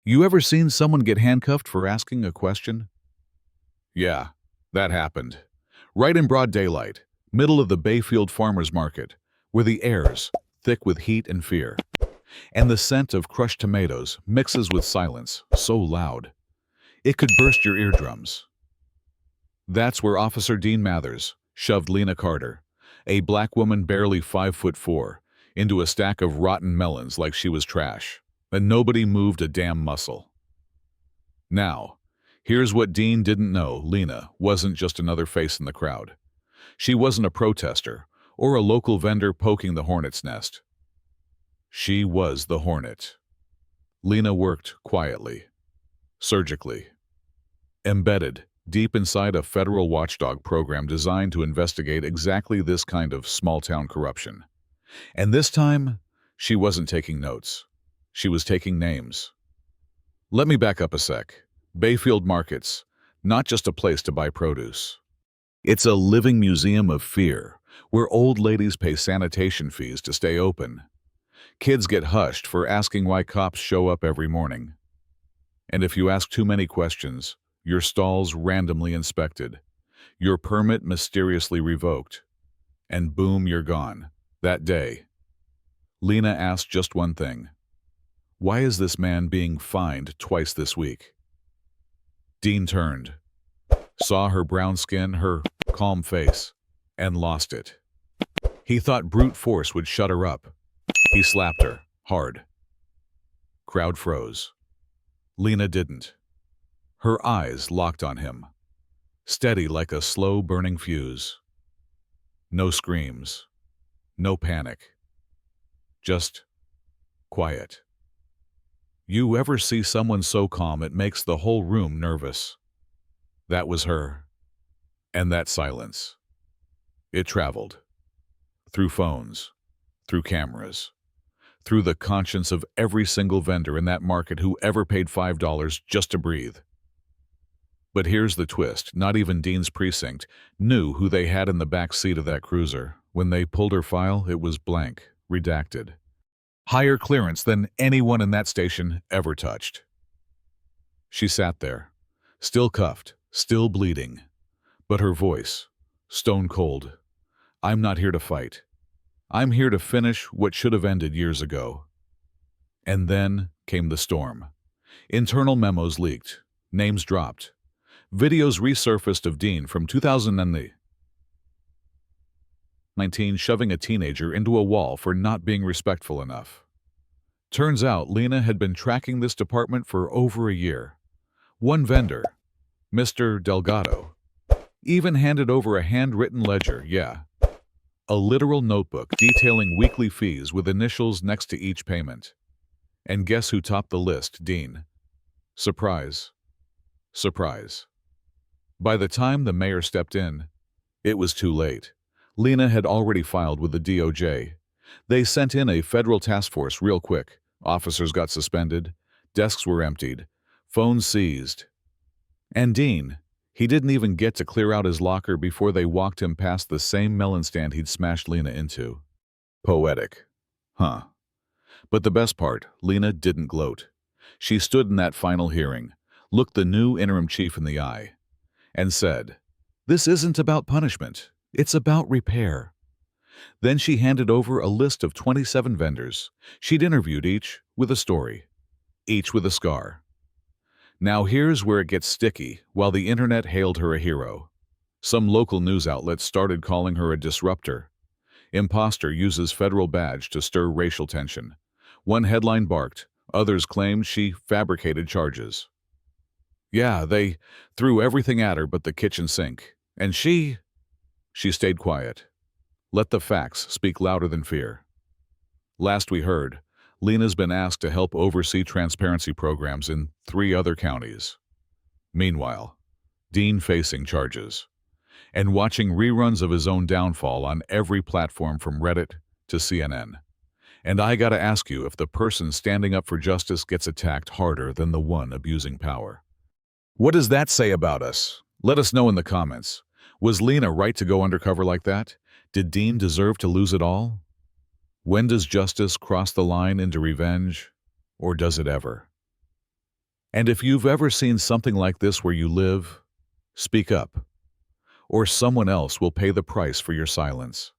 You ever seen someone get handcuffed for asking a question? Yeah, that happened. Right in broad daylight, middle of the Bayfield Farmers Market, where the air's thick with heat and fear, and the scent of crushed tomatoes mixes with silence so loud it could burst your eardrums. That's where Officer Dean Mathers shoved Lena Carter, a black woman barely 5'4", into a stack of rotten melons like she was trash, and nobody moved a damn muscle. Now, here's what Dean didn't know. Lena wasn't just another face in the crowd. She wasn't a protester or a local vendor poking the hornet's nest. She was the hornet. Lena worked quietly, surgically, embedded deep inside a federal watchdog program designed to investigate exactly this kind of small-town corruption. And this time, she wasn't taking notes. She was taking names. Let me back up a sec. Bayfield Market's not just a place to buy produce. It's a living museum of fear, where old ladies pay sanitation fees to stay open. Kids get hushed for asking why cops show up every morning. And if you ask too many questions, your stall's randomly inspected, your permit mysteriously revoked, and boom, you're gone. That day, Lena asked just one thing. Why is this man being fined twice this week? Dean turned, saw her brown skin, her calm face, and lost it. He thought brute force would shut her up. He slapped her, hard. Crowd froze. Lena didn't. Her eyes locked on him, steady like a slow-burning fuse. No screams, no panic, just quiet. You ever see someone so calm it makes the whole room nervous? That was her. And that silence. It traveled. Through phones, through cameras, through the conscience of every single vendor in that market who ever paid $5 just to breathe. But here's the twist. Not even Dean's precinct knew who they had in the back seat of that cruiser. When they pulled her file, it was blank, redacted. Higher clearance than anyone in that station ever touched. She sat there, still cuffed, still bleeding, but her voice, stone cold. I'm not here to fight. I'm here to finish what should have ended years ago. And then came the storm. Internal memos leaked, names dropped. Videos resurfaced of Dean from 2019 shoving a teenager into a wall for not being respectful enough. Turns out Lena had been tracking this department for over a year. One vendor, Mr. Delgado, even handed over a handwritten ledger, a literal notebook detailing weekly fees with initials next to each payment. And guess who topped the list? Dean. Surprise. Surprise. By the time the mayor stepped in, it was too late. Lena had already filed with the DOJ. They sent in a federal task force real quick. Officers got suspended, desks were emptied, phones seized. And Dean, he didn't even get to clear out his locker before they walked him past the same melon stand he'd smashed Lena into. Poetic. Huh. But the best part, Lena didn't gloat. She stood in that final hearing, looked the new interim chief in the eye, and said, "This isn't about punishment. It's about repair." Then she handed over a list of 27 vendors. She'd interviewed each with a story, each with a scar. Now here's where it gets sticky. While the internet hailed her a hero, some local news outlets started calling her a disruptor. Imposter uses federal badge to stir racial tension. One headline barked, others claimed she fabricated charges. Yeah, they threw everything at her but the kitchen sink. And she stayed quiet. Let the facts speak louder than fear. Last we heard, Lena's been asked to help oversee transparency programs in 3 other counties. Meanwhile, Dean facing charges and watching reruns of his own downfall on every platform from Reddit to CNN. And I gotta ask you if the person standing up for justice gets attacked harder than the one abusing power. What does that say about us? Let us know in the comments. Was Lena right to go undercover like that? Did Dean deserve to lose it all? When does justice cross the line into revenge, or does it ever? And if you've ever seen something like this where you live, speak up, or someone else will pay the price for your silence.